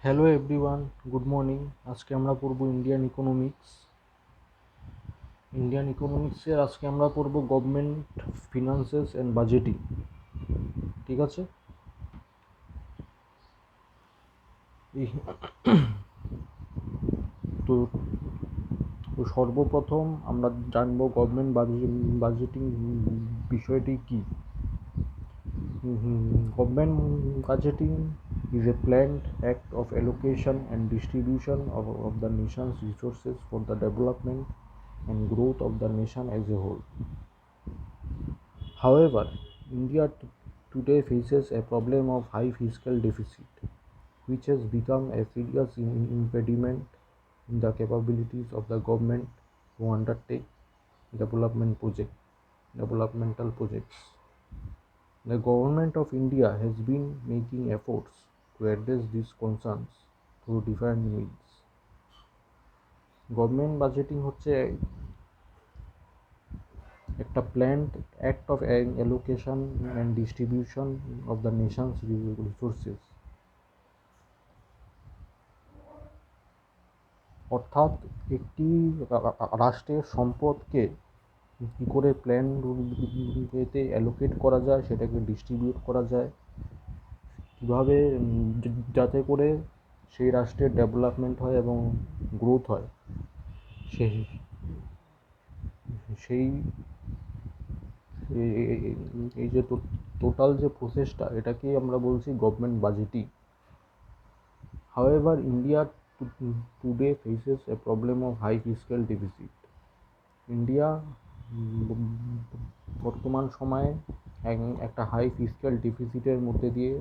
Hello everyone, good morning. আজকে আমরা পড়ব ইন্ডিয়ান ইকোনমিক্সের আজকে আমরা পড়ব গভর্নমেন্ট ফিনান্সেস অ্যান্ড বাজেটিং। ঠিক আছে। এই তো তো সর্বপ্রথম আমরা জানবো গভর্নমেন্ট বাজেটিং বিষয়টি কী। Government budgeting is a planned act of allocation and distribution of the nation's resources for the development and growth of the nation as a whole. However, India today faces a problem of high fiscal deficit, which has become a serious impediment in the capabilities of the government to undertake developmental projects. The Government of India has been making efforts to address these concerns through different means. Government budgeting হচ্ছে একটা planned act of allocation and distribution of the Nations resources, অর্থাৎ একটি রাষ্ট্রের সম্পদকে কী করে plan এতে allocate করা যায়, সেটাকে ডিস্ট্রিবিউট করা যায়, কীভাবে যাতে করে সেই রাষ্ট্রের ডেভেলপমেন্ট হয় এবং গ্রোথ হয়, সেই সেই এই যে টোটাল যে প্রসেসটা, এটাকেই আমরা বলছি government budgeting. However, India today faces a problem of high fiscal deficit. India বর্তমান সময়ে একটা হাই ফিসক্যাল ডেফিসিটের মধ্যে দিয়ে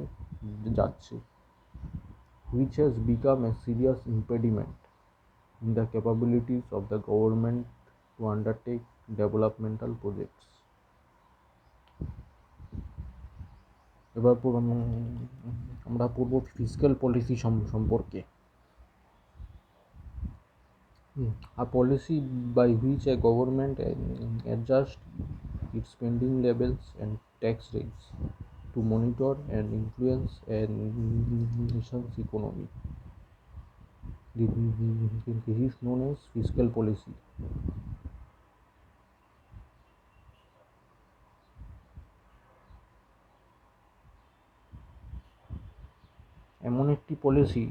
যাচ্ছে, which has become a serious impediment in the capabilities of the government to undertake developmental projects. এবার আমরা পড়ব fiscal policy সম্পর্কে। A policy by which a government adjusts its spending levels and tax rates to monitor and influence a nation's economy. This is known as fiscal policy. এমন একটি policy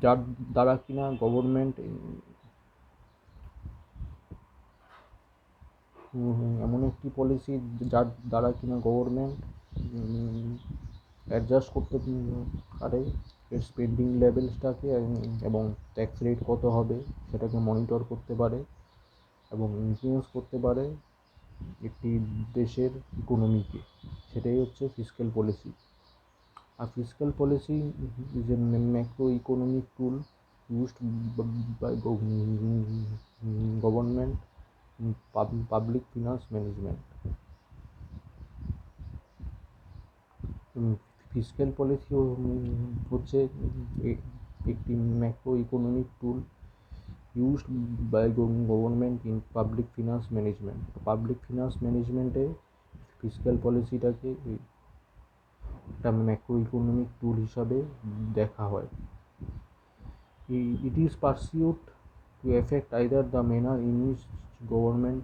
যার দ্বারা কিনা government adjust করতে পারে এর spending লেভেলসটাকে, এবং ট্যাক্স রেট কত হবে সেটাকে মনিটর করতে পারে এবং ইনফ্লুয়েন্স করতে পারে একটি দেশের ইকোনমিকে। সেটাই হচ্ছে ফিসক্যাল পলিসি। আর fiscal policy is a macro economic tool used by government in public finance management. Fiscal policy হচ্ছে একটি macro economic tool used by government in public finance management. Public finance ম্যানেজমেন্টে ফিসক্যাল পলিসিটাকে একটা macro economic টুল হিসাবে দেখা হয়। It is pursued to affect either the manner in which government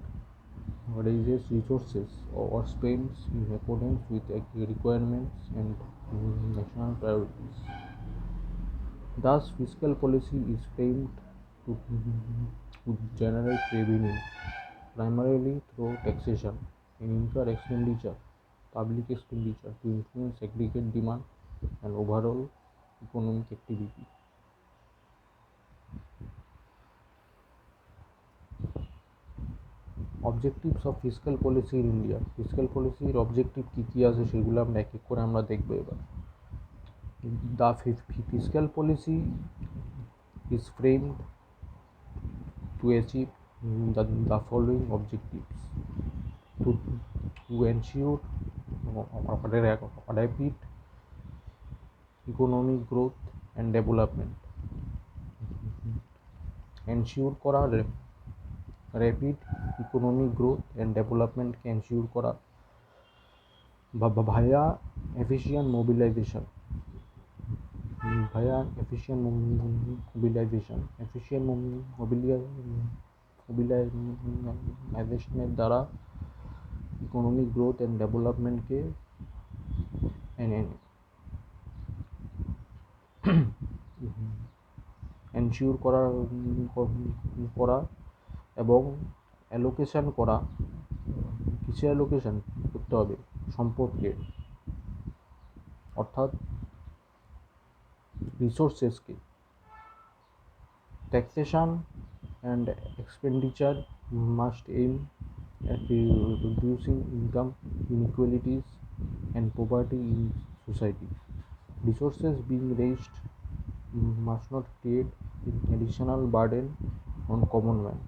raises resources or spends in accordance with requirements and national priorities. Thus, fiscal policy is framed to generate revenue, primarily through taxation, and incur public expenditure to influence aggregate demand and overall economic activity. Objectives of fiscal policy in India. Fiscal পলিসির objective কী কী আছে সেগুলো আমরা এক এক করে আমরা দেখবো এবার। The fiscal policy is framed to achieve the following objectives: to ensure rapid economic growth and development, ensure করা র্যাপিড ইকোনমিক গ্রোথ অ্যান্ড ডেভেলপমেন্টকে এনশিওর করা via efficient mobilisation, via efficient mobilization. Efficient mobilizationের দ্বারা ইকোনমিক গ্রোথ অ্যান্ড ডেভেলপমেন্টকে ensure করা এবং allocation করা, কিসে অ্যালোকেশন করতে হবে, সম্পদকে, অর্থাৎ রিসোর্সেসকে। Taxation and expenditure must aim at reducing income inequalities and poverty in society. Resources being raised must not create an additional burden on common man.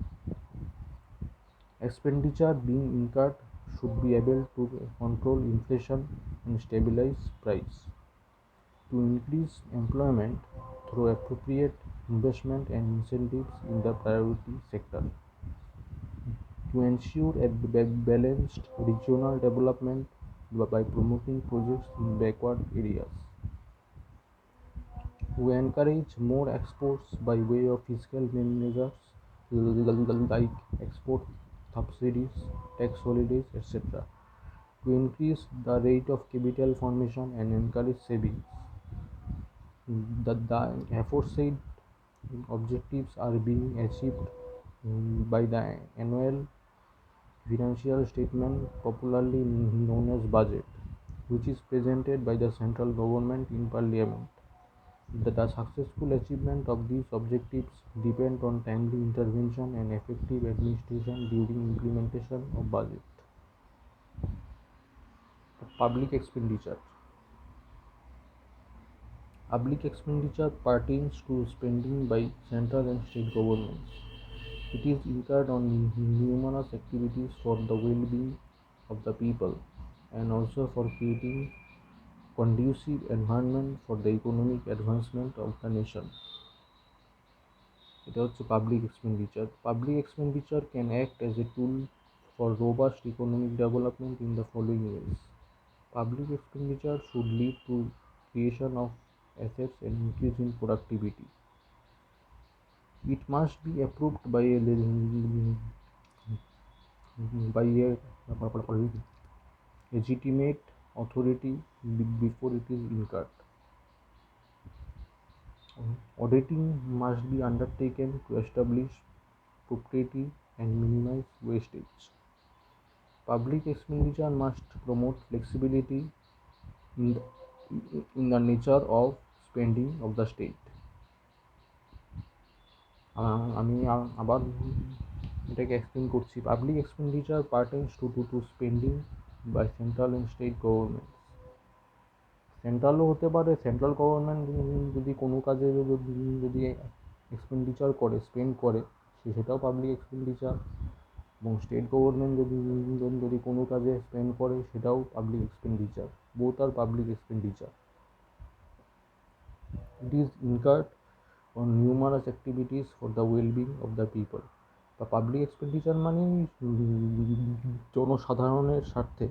Expenditure being incurred should be able to control inflation and stabilize price. To increase employment through appropriate investment and incentives in the priority sector. To ensure a balanced regional development by promoting projects in backward areas. To encourage more exports by way of fiscal measures like export subsidies, tax holidays, etc. To increase the rate of capital formation and encourage savings. The aforesaid objectives are being achieved by the annual financial statement, popularly known as budget, which is presented by the central government in parliament. The successful achievement of these objectives depend on timely intervention and effective administration during implementation of budget. Public expenditure. Public expenditure pertains to spending by central and state governments. It is incurred on numerous activities for the well-being of the people and also for creating conducive environment for the economic advancement of the nation. এটা হচ্ছে public expenditure. Public expenditure can act as a tool for robust economic development in the following ways. Public expenditure should lead to creation of assets and increase in productivity. It must be approved by a legitimate authority before it is incurred. Auditing must be undertaken to establish propriety and minimize wastage. Public expenditure must promote flexibility in the nature of spending of the state. আমি আবার এটাকে explain করছি। Public expenditure pertains to spending by central and state government. সেন্ট্রালও হতে পারে, central government যদি কোনো কাজে যদি এক্সপেন্ডিচার করে, স্পেন্ড করে, সেটাও পাবলিক এক্সপেন্ডিচার। এবং স্টেট গভর্নমেন্ট যদি কোনো কাজে স্পেন্ড করে, সেটাও পাবলিক এক্সপেন্ডিচার। বোথ আর public expenditure. It is incurred on numerous activities for the well-being of the people. বা পাবলিক এক্সপেন্ডিচার মানে জনসাধারণের স্বার্থে,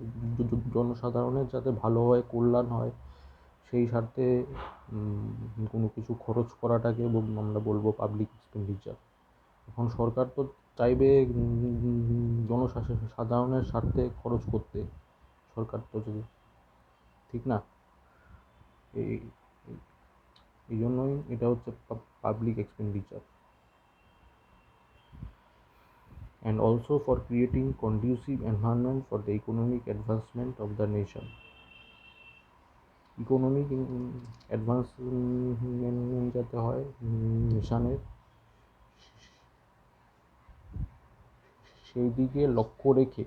জনসাধারণের যাতে ভালো হয়, কল্যাণ হয়, সেই স্বার্থে কোনো কিছু খরচ করাটাকে আমরা বলবো পাবলিক এক্সপেন্ডিচার। এখন সরকার তো চাইবে জনসাধারণের স্বার্থে খরচ করতে, সরকার তো যদি, ঠিক না? এই জন্যই এটা হচ্ছে public expenditure. And also for creating conducive environment for the economic advancement of the nation. Economic advancement যাতে হয় নেশানের, সেই দিকে লক্ষ্য রেখে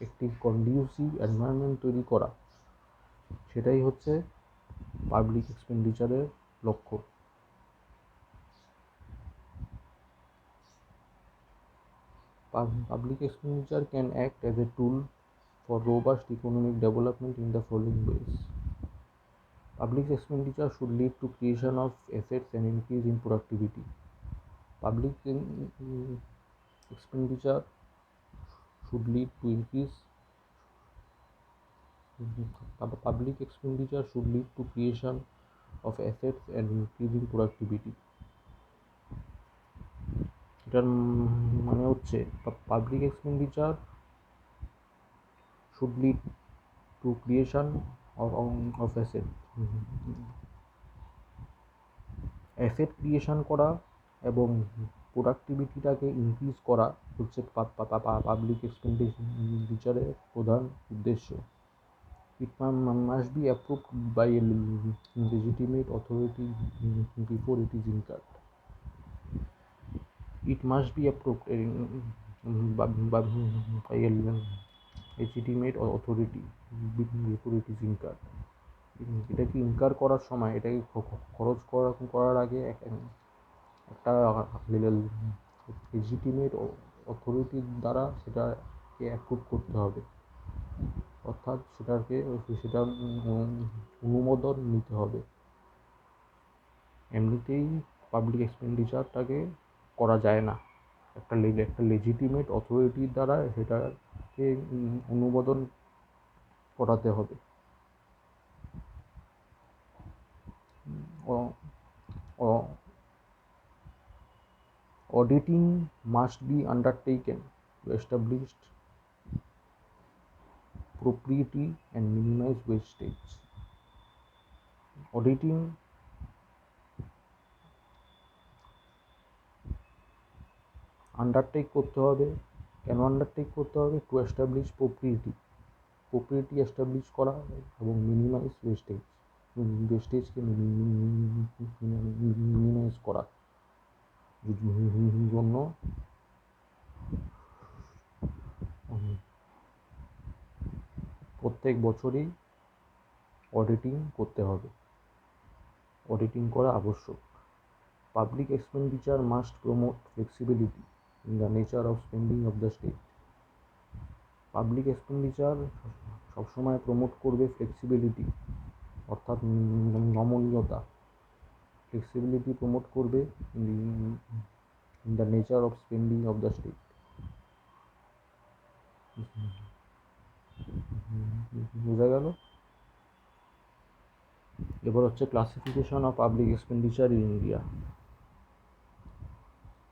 একটি কন্ডিউসিভ এনভায়রনমেন্ট তৈরি করা, সেটাই হচ্ছে পাবলিক এক্সপেন্ডিচারের লক্ষ্য। Public expenditure can act as a tool for robust economic development in the following ways. Public expenditure should lead to creation of assets and increase in productivity. Public expenditure should lead to creation of assets and increasing productivity. এটার মানে হচ্ছে public expenditure should lead to creation of asset creation করা এবং প্রোডাক্টিভিটিটাকে increase করা হচ্ছে public এক্সপেন্ডিচারের প্রধান উদ্দেশ্য। It must be approved by a legitimate authority before it is incurred. It must be approved by a legitimate authority before it is incurred. এটাকে incur করার সময়, এটাকে খরচ করার আগে একটা লেজিটিমেট অথরিটির দ্বারা সেটাকে অ্যাপ্রুভ করতে হবে, অর্থাৎ সেটার অনুমোদন নিতে হবে। এমনিতেই পাবলিক এক্সপেন্ডিচারটাকে করা যায় না, একটা লেজিটিমেট অথরিটির দ্বারা সেটাকে অনুমোদন করাতে হবে। Auditing must be undertaken to establish propriety and minimize wastage. Auditing undertake করতে হবে। কেন আন্ডারটেক করতে হবে? টু এস্টাবলিশ প্রপার্টি এস্টাবলিশ করা এবং মিনিমাইজ ওয়েস্টেজকে মিনিমাইজ করার জন্য প্রত্যেক বছরই অডিটিং করতে হবে, অডিটিং করা আবশ্যক। Public expenditure must promote flexibility in the nature of spending of the state. Public expenditure সবসময় প্রমোট করবে ফ্লেক্সিবিলিটি, অর্থাৎ নমনীয়তা। ফ্লেক্সিবিলিটি প্রমোট করবে in the nature of spending of the state. বোঝা গেল? এবার হচ্ছে classification of public expenditure in India.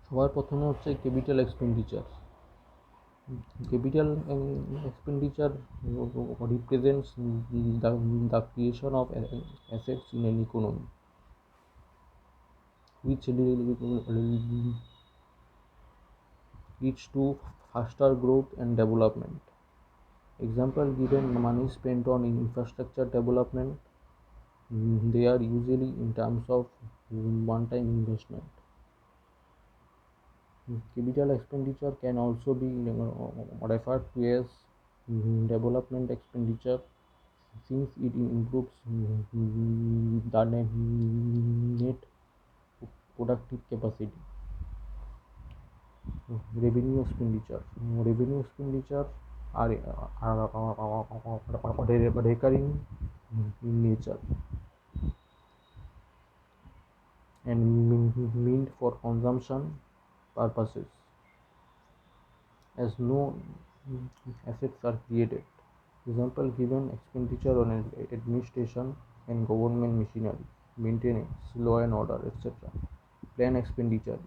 সবার প্রথমে হচ্ছে capital expenditure. Capital expenditure represents the creation of assets in an economy, which leads to faster growth and development. Example given: money spent on infrastructure development, they are usually in terms of one-time investment. Capital expenditure can also be referred to as development expenditure, since it improves the net productive capacity. Revenue expenditure are recurring in nature and meant for consumption purposes, as no assets are created. Example given: expenditure on administration and government machinery, maintenance, law and order, etc. Plan expenditure: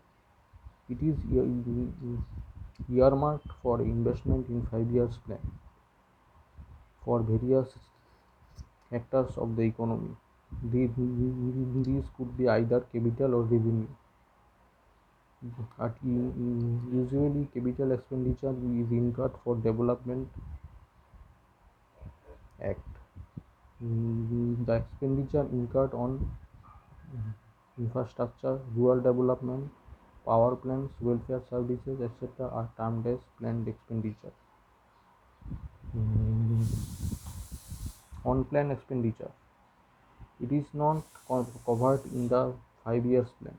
it is earmarked for investment in 5 years plan for various sectors of the economy. These could be either capital or revenue. Usually capital expenditure is incurred for development act. The expenditure incurred on infrastructure, rural development, power plants, welfare services, etc. are termed as planned expenditure. On plan expenditure, it is not covered in the 5 years plan.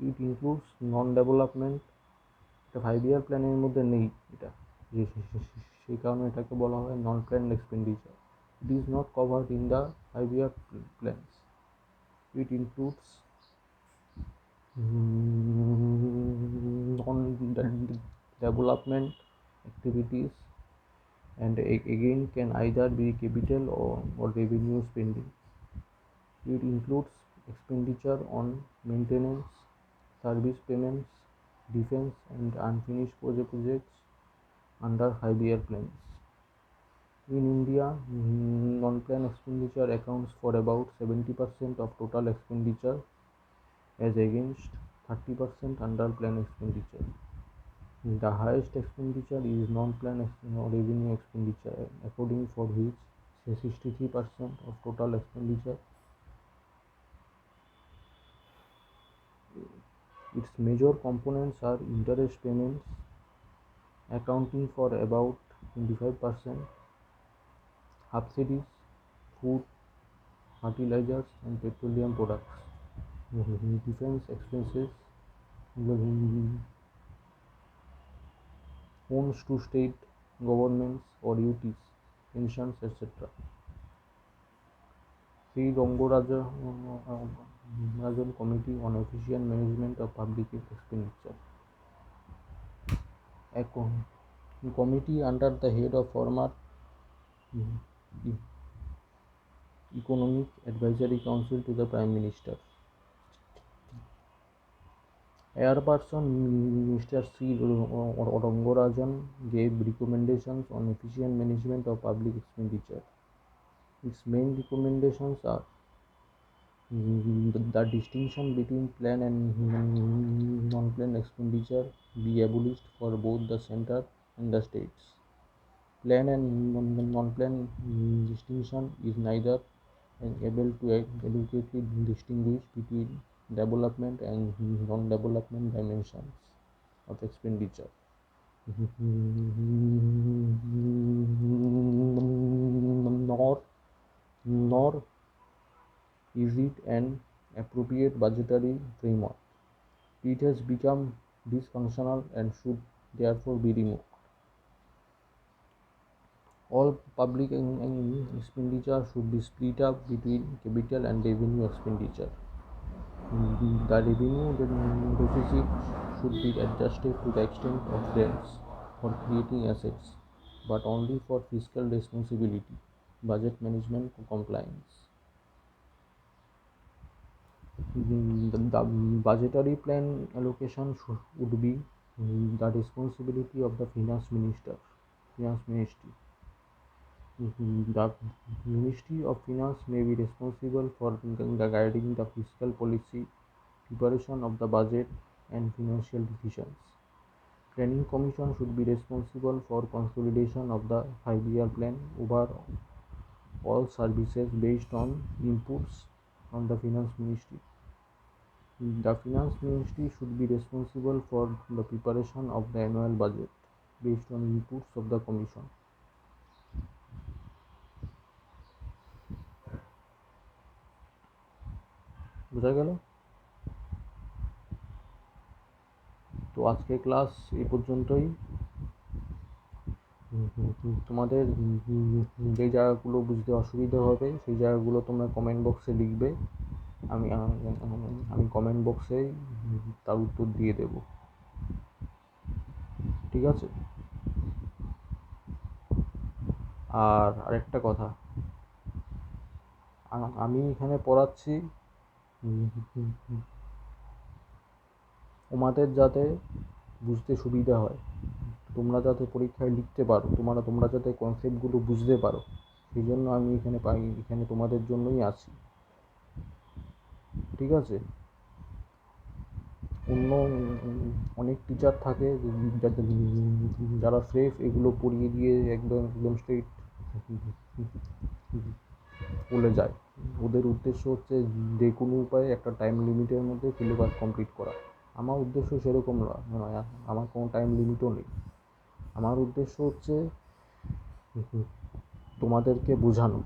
It includes non-development, এটা 5 year প্ল্যানের মধ্যে নেই, এটা সেই কারণে এটাকে বলা হয় non plan expenditure. It is not covered in the 5 year plans. It includes non-development activities and again can either be capital or revenue spending. It includes expenditure on maintenance, service payments, defense and unfinished projects under 5-year plans. In India, non-plan expenditure accounts for about 70% of total expenditure as against 30% under plan expenditure. The highest expenditure is non-plan revenue expenditure, according for which 63% of total expenditure. Its major components are interest payments, accounting for about 25%, subsidies, food, fertilizers and petroleum products, defense expenses, loans to state governments or UTs, pensions, etc. Sri Rajan Committee on Efficient Management of Public Expenditure. A committee under the head of former Economic Advisory Council to the Prime Minister. Chairperson Mr. Sri Rangorajan gave recommendations on efficient management of public expenditure. Its main recommendations are the distinction between plan and non-plan expenditure be abolished for both the center and the states. Plan and non-plan distinction is neither able to adequately distinguish between development and non-development dimensions of expenditure. Nor is it an appropriate budgetary framework. It has become dysfunctional and should therefore be removed. All public expenditure should be split up between capital and revenue expenditure. The revenue deficit should be adjusted to the extent of grants for creating assets, but only for fiscal responsibility, budget management compliance. The budgetary plan allocation would be the responsibility of the finance ministry. The Ministry of Finance may be responsible for guiding the fiscal policy, preparation of the budget and financial decisions. Planning Commission should be responsible for consolidation of the 5-year plan over all services based on inputs from the Finance Ministry. The Finance Ministry should be responsible for the preparation of the annual budget based on inputs of the Commission. বোঝা গেল? তো আজকে class এই পর্যন্তই। তোমাদের যে জায়গাগুলো বুঝতে অসুবিধা হবে সেই জায়গাগুলো তোমরা কমেন্ট বক্সে লিখবে, আমি কমেন্ট বক্সে তার উত্তর দিয়ে দেব। ঠিক আছে? আর আরেকটা কথা, আমি এখানে পড়াচ্ছি তোমাদের যাতে বুঝতে সুবিধা হয়, তোমরা যাতে পরীক্ষায় লিখতে পারো, তোমরা যাতে কনসেপ্টগুলো বুঝতে পারো, সেই জন্য আমি এখানে তোমাদের জন্যই আছি। ঠিক আছে? অন্য অনেক টিচার থাকে যারা স্রেফ এগুলো পড়িয়ে দিয়ে একদম স্ট্রেট বলে যায়। ওদের উদ্দেশ্য হচ্ছে যে কোনো উপায়ে একটা টাইম লিমিটের মধ্যে সিলেবাস কমপ্লিট করা। আমার উদ্দেশ্য সেরকম নয়, আমার কোনো টাইম লিমিটও নেই। আমার উদ্দেশ্য হচ্ছে তোমাদেরকে বোঝানো।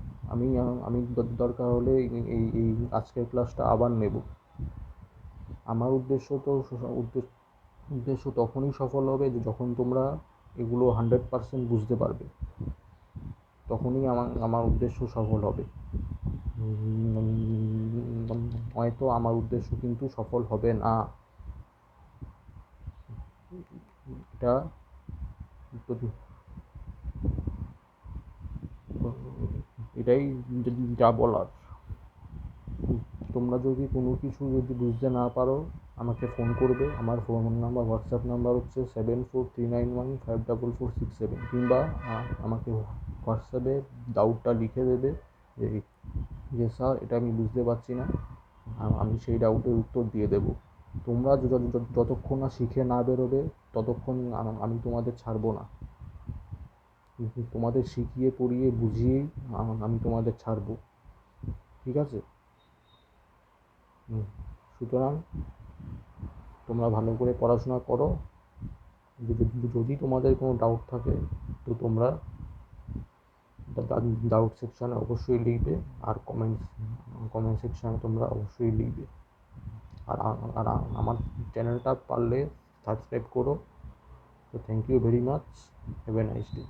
আমি দরকার হলে এই আজকের ক্লাসটা আবার নেব। আমার উদ্দেশ্য তখনই সফল হবে যখন তোমরা এগুলো 100% বুঝতে পারবে, তখনই আমার উদ্দেশ্য সফল হবে। হয়তো আমার উদ্দেশ্য কিন্তু সফল হবে না, এটাই যা বলার। তোমরা যদি কোনো কিছু যদি বুঝতে না পারো আমাকে ফোন করবে। আমার ফোন নাম্বার, হোয়াটসঅ্যাপ নাম্বার হচ্ছে 7439154467, কিংবা আমাকে হোয়াটসঅ্যাপে ডাউটটা লিখে দেবে যে যে স্যার এটা আমি বুঝতে পারছি না, আমি সেই ডাউটের উত্তর দিয়ে দেবো। তোমরা যতক্ষণ না শিখে না বেরোবে ততক্ষণ আমি তোমাদের ছাড়বো না। তোমাদের শিখিয়ে পড়িয়ে বুঝিয়েই আমি তোমাদের ছাড়বো, ঠিক আছে? সুতরাং তোমরা ভালো করে পড়াশোনা করো। যদি তোমাদের কোনো ডাউট থাকে তো তোমরা ডাউট সেকশানে অবশ্যই লিখবে, আর কমেন্ট সেকশানে তোমরা অবশ্যই লিখবে। আর আর আমার চ্যানেলটা পারলে সাবস্ক্রাইব করো। তো thank you very much, have a nice day.